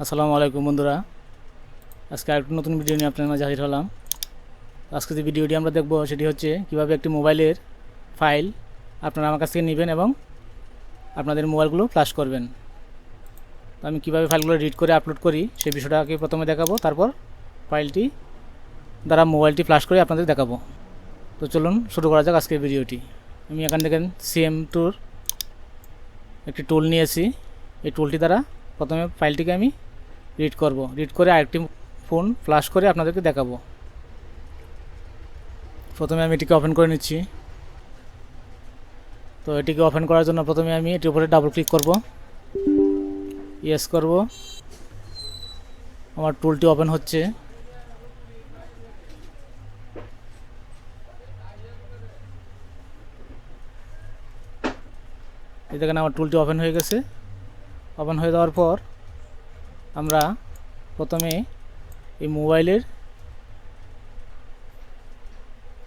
আসসালামু আলাইকুম বন্ধুরা, আজকে আরেকটা নতুন ভিডিও নিয়ে আপনার মাঝে হাজির হলাম। আজকে যে ভিডিওটি আমরা দেখব সেটি হচ্ছে কিভাবে একটি মোবাইলের ফাইল আপনারা আমার কাছ থেকে নেবেন এবং আপনাদের মোবাইলগুলো ফ্ল্যাশ করবেন। তো আমি কীভাবে ফাইলগুলো রিড করে আপলোড করি সেই বিষয়টাকে প্রথমে দেখাবো, তারপর ফাইলটি দ্বারা মোবাইলটি ফ্ল্যাশ করে আপনাদের দেখাবো। তো চলুন শুরু করা যাক আজকের ভিডিওটি। আমি এখান থেকে CM2 একটি টুল নিয়েছি। এই টুলটি দ্বারা প্রথমে ফাইলটিকে আমি রিড করে আরেকটি ফোন ফ্ল্যাশ করে আপনাদেরকে দেখাবো। প্রথমে আমি এটিকে ওপেন করে নিচ্ছি। তো এটিকে ওপেন করার জন্য প্রথমে আমি এটির উপরে ডাবল ক্লিক করব, ইয়েস করব। আমার টুলটি ওপেন হচ্ছে। এই দেখেন আমার টুলটি ওপেন হয়ে গেছে। ওপেন হয়ে যাওয়ার পর আমরা প্রথমে এই মোবাইলের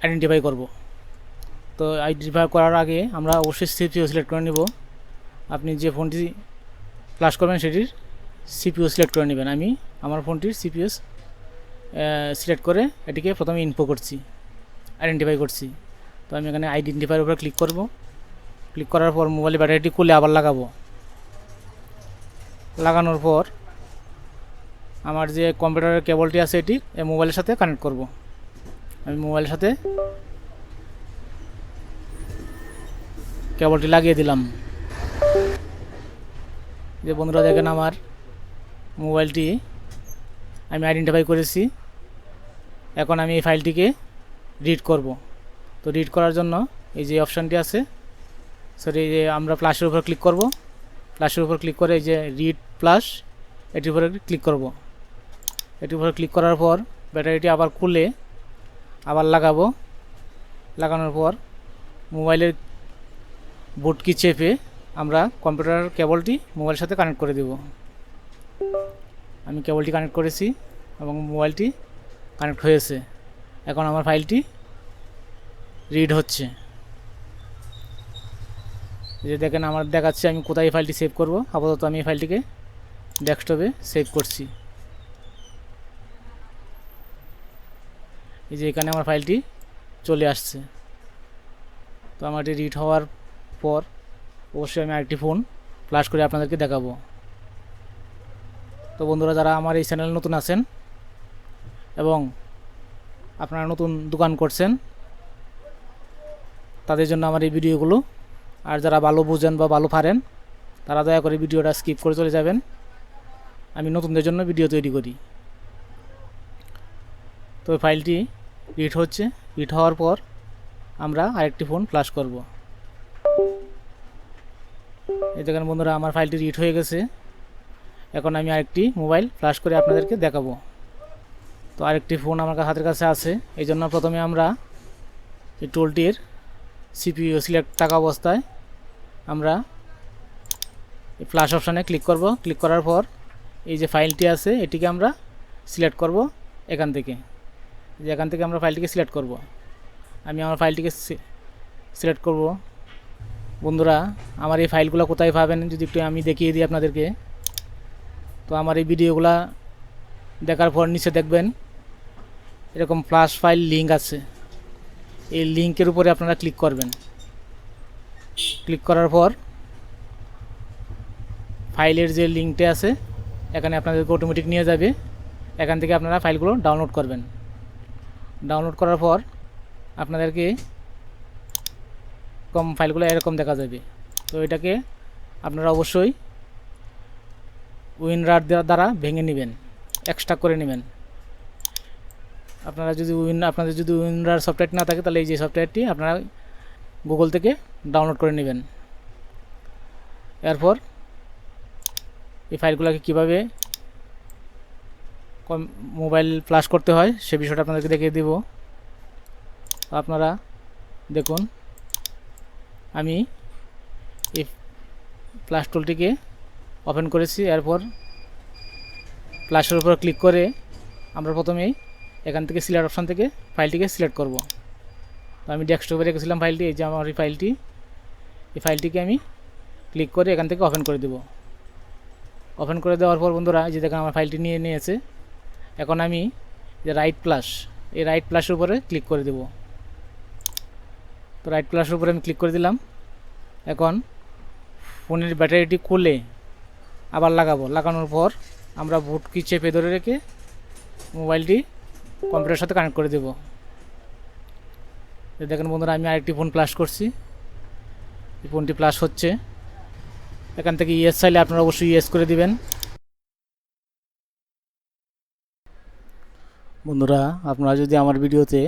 আইডেন্টিফাই করব। তো আইডেন্টিফাই করার আগে আমরা অবশ্যই CPU সিলেক্ট করে নেব। আপনি যে ফোনটি ফ্ল্যাশ করবেন সেটির CPU সিলেক্ট করে নেবেন। আমি আমার ফোনটির CPU সিলেক্ট করে এটিকে প্রথমে ইনফো করছি, আইডেন্টিফাই করছি। তো আমি এখানে আইডেন্টিফাইয়ের উপরে ক্লিক করব। ক্লিক করার পর মোবাইলের ব্যাটারিটি খুলে আবার লাগাবো। লাগানোর পর আমার যে কম্পিউটারের কেবলটি আছে এটি মোবাইলের সাথে কানেক্ট করব। আমি মোবাইলের সাথে কেবলটি লাগিয়ে দিলাম। যে বন্ধুরা দেখেন আমার মোবাইলটি আমি আইডেন্টিফাই করেছি। এখন আমি এই ফাইলটিকে রিড করব। তো রিড করার জন্য এই যে অপশানটি আছে, সরি, এই যে আমরা প্লাসের উপর ক্লিক করব। প্লাসের উপর ক্লিক করে এই যে রিড প্লাস এটির উপরে ক্লিক করব। এটির উপরে ক্লিক করার পর ব্যাটারিটি আবার খুলে আবার লাগাবো। লাগানোর পর মোবাইলের বুট কি চেপে আমরা কম্পিউটার কেবলটি মোবাইলের সাথে কানেক্ট করে দেব। আমি কেবলটি কানেক্ট করেছি এবং মোবাইলটি কানেক্ট হয়েছে। এখন আমার ফাইলটি রিড হচ্ছে। যে দেখেন আমার দেখাচ্ছে আমি কোথায় ফাইলটি সেভ করব। আপাতত আমি এই ফাইলটিকে ডেস্কটপে সেভ করছি। এই যে এখানে আমার ফাইলটি চলে আসছে। তো আমার এটি রিড হওয়ার পর অবশ্যই আমি আরেকটি ফোন ফ্ল্যাশ করে আপনাদেরকে দেখাবো। তো বন্ধুরা, যারা আমার এই চ্যানেলে নতুন আছেন এবং আপনারা নতুন দোকান করছেন তাদের জন্য আমার এই ভিডিওগুলো। আর যারা ভালো বুঝেন বা ভালো পারেন তারা দয়া করে ভিডিওটা স্কিপ করে চলে যাবেন। আমি নতুনদের জন্য ভিডিও তৈরি করি। তো ফাইলটি রিড হচ্ছে। রিড হওয়ার পর আমরা আরেকটি ফোন ফ্ল্যাশ করব। এই দেখেন বন্ধুরা আমার ফাইলটি রিড হয়ে গেছে। এখন আমি আরেকটি মোবাইল ফ্ল্যাশ করে আপনাদেরকে দেখাবো। তো আরেকটি ফোন আমার হাতের কাছে আছে, এই জন্য প্রথমে আমরা এই টুলটির CPU সিলেক্ট থাকা অবস্থায় আমরা এই ফ্ল্যাশ অপশানে ক্লিক করব। ক্লিক করার পর এই যে ফাইলটি আছে এটিকে আমরা সিলেক্ট করব। এখান থেকে আমরা ফাইলটিকে সিলেক্ট করব। আমি আমার ফাইলটিকে সিলেক্ট করব। বন্ধুরা, আমার এই ফাইলগুলো কোথায় পাবেন যদি একটু আমি দেখিয়ে দিই আপনাদেরকে। তো আমার এই ভিডিওগুলো দেখার পর নিচে দেখবেন এরকম ফ্ল্যাশ ফাইল লিঙ্ক আছে। এই লিঙ্কের উপরে আপনারা ক্লিক করবেন। ক্লিক করার পর ফাইলের যে লিঙ্কটা আছে এখানে আপনাদেরকে অটোমেটিক নিয়ে যাবে। এখান থেকে আপনারা ফাইলগুলো ডাউনলোড করবেন। ডাউনলোড করার পর আপনাদেরকে ফাইলগুলো এরকম দেখা যাবে। তো এটাকে আপনারা অবশ্যই উইনরার দ্বারা ভেঙে নেবেন, এক্সট্রা করে নেবেন। আপনাদের যদি উইনরার সফটওয়্যারটি না থাকে তাহলে এই যে সফটওয়্যারটি আপনারা গুগল থেকে ডাউনলোড করে নেবেন। এরপর এই ফাইলগুলোকে কীভাবে মোবাইল ফ্ল্যাশ করতে হয় সে বিষয়টা আপনাদেরকে দেখিয়ে দেব। আপনারা দেখুন, আমি এই ফ্ল্যাশ টুলটিকে ওপেন করেছি। এরপর ফ্ল্যাশের উপর ক্লিক করে আমরা প্রথমেই এখান থেকে সিলেক্ট অপশান থেকে ফাইলটিকে সিলেক্ট করব। তো আমি ডেস্কটপে রেখেছিলাম ফাইলটি, এই যে আমার এই ফাইলটিকে আমি ক্লিক করে এখান থেকে ওপেন করে দেব। ওপেন করে দেওয়ার পর বন্ধুরা এই যে দেখেন আমার ফাইলটি নিয়ে নিয়েছে। এখন আমি যে রাইট প্লাস, এই রাইট প্লাসের উপরে ক্লিক করে দেব। তো রাইট প্লাসের উপরে আমি ক্লিক করে দিলাম। এখন ফোনের ব্যাটারিটি খুলে আবার লাগাবো। লাগানোর পর আমরা বুট কি চেপে ধরে রেখে মোবাইলটি কম্পিউটারের সাথে কানেক্ট করে দেব। দেখেন বন্ধুরা আমি আরেকটি ফোন প্লাস করছি, এই ফোনটি প্লাস হচ্ছে। এখান থেকে ইয়েস চাইলে আপনারা অবশ্যই ইয়েস করে দিবেন। বন্ধুরা আপনারা যদি আমার ভিডিওতে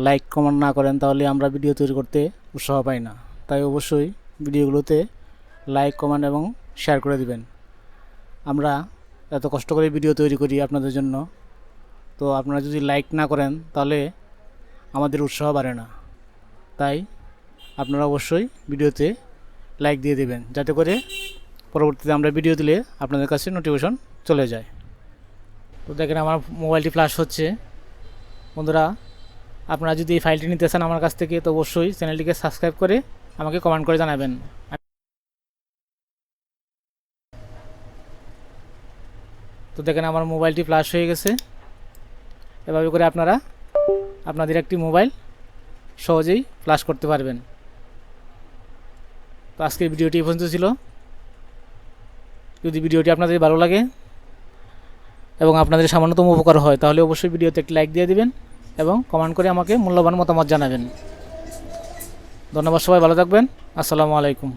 লাইক কমেন্ট না করেন তাহলে আমরা ভিডিও তৈরি করতে উৎসাহ পাই না। তাই অবশ্যই ভিডিওগুলোতে লাইক কমেন্ট এবং শেয়ার করে দিবেন। আমরা এত কষ্ট করে ভিডিও তৈরি করি আপনাদের জন্য, তো আপনারা যদি লাইক না করেন তাহলে আমাদের উৎসাহ বাড়ে না। তাই আপনারা অবশ্যই ভিডিওতে লাইক দিয়ে দেবেন, যাতে করে পরবর্তীতে আমরা ভিডিও দিলে আপনাদের কাছে নোটিফিকেশন চলে যায়। তো দেখেন আমার মোবাইলটি ফ্ল্যাশ হচ্ছে। বন্ধুরা আপনারা যদি এই ফাইলটি নিতে চান আমার কাছ থেকে, তো অবশ্যই চ্যানেলটিকে সাবস্ক্রাইব করে আমাকে কমেন্ট করে জানাবেন। তো দেখেন আমার মোবাইলটি ফ্ল্যাশ হয়ে গেছে। এভাবে করে আপনারা আপনাদের একটি মোবাইল সহজেই ফ্ল্যাশ করতে পারবেন। তো আজকের ভিডিওটি এই পর্যন্ত ছিল। যদি ভিডিওটি আপনাদের ভালো লাগে এবং আপনাদের সামান্যতম উপকার হয় তাহলে অবশ্যই ভিডিওতে একটি লাইক দিয়ে দিবেন এবং কমেন্ট করে আমাকে মূল্যবান মতামত জানাবেন। ধন্যবাদ, সবাই ভালো থাকবেন। আসসালামু আলাইকুম।